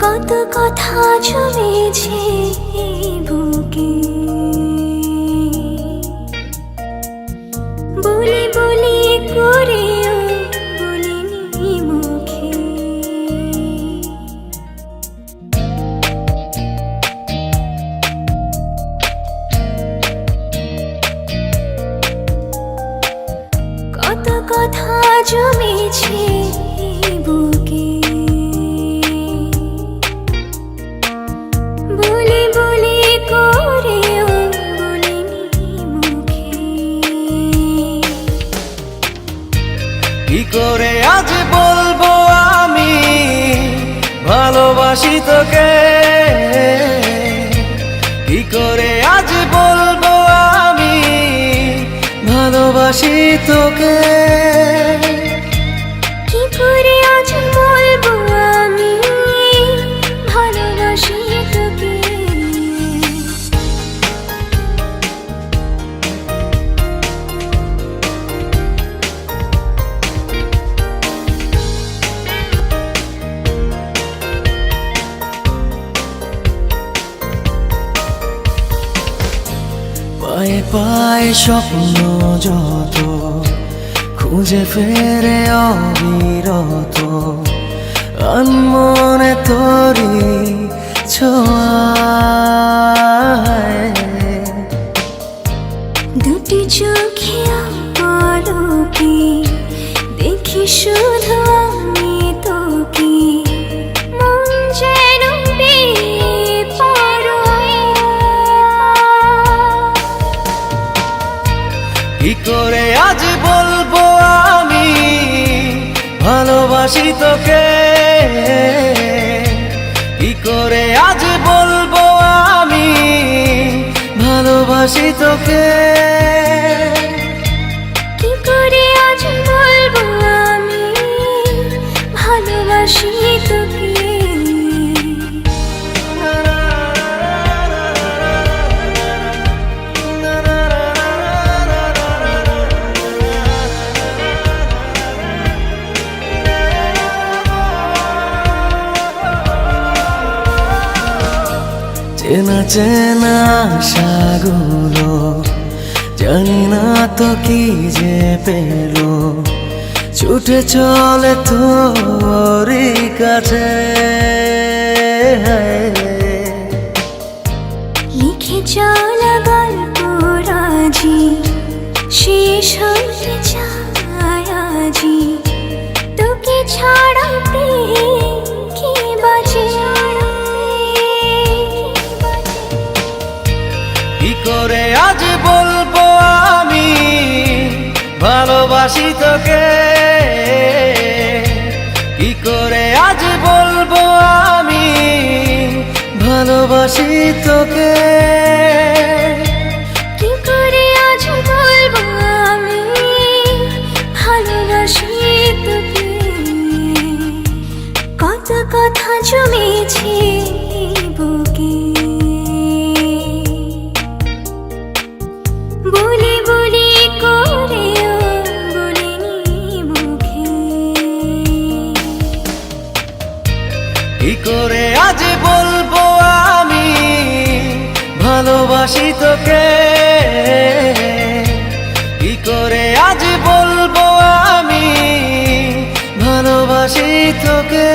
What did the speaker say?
কত কথা জমেছে বুকে, বলি বলি করেও বলিনি মুখে। কত কথা জমেছে বুকে, বলি বলি করেও বলিনি মুখে। কি করে আজ বলবো আমি ভালোবাসি তোকে, কি করে আজ বলবো আমি ভালোবাসি তোকে। কি করে আজ বলবো আমি ভালোবাসি তোকে। পায়ে পায়ে স্বপ্ন যত খুঁজে ফেরে অবিরত, আনমনে তোরি ছোঁয়ায়। দুটি চোখে পলকে দেখি শুধু আমি তোকে, মন যেন বেপরোয়া। কি করে আজ বলবো আমি ভালোবাসি তোকে, কি করে আজ বলবো আমি ভালোবাসি তোকে। কি করে আজ বলবো আমি ভালোবাসি তোকে। চেনা চেনা আশাগুলো জানি না তো কি যে পেলো, ছুটে চলে তোরই কাছে। লিখে চলা গল্প রাজি শেষ হতে চায় আজি, তোকে ছাড়া প্রেম কি বাজে। কি করে আজ বলবো আমি ভালোবাসি তোকে, কি করে আজ বলবো আমি ভালোবাসি তোকে। কি করে আজ বলবো আমি ভালোবাসি তোকে। কত কথা জমেছে বুকে, বলি বলি করেও বলিনি মুখে। কি করে আজ বলবো আমি ভালোবাসি তোকে, কি করে আজ বলবো আমি ভালোবাসি তোকে।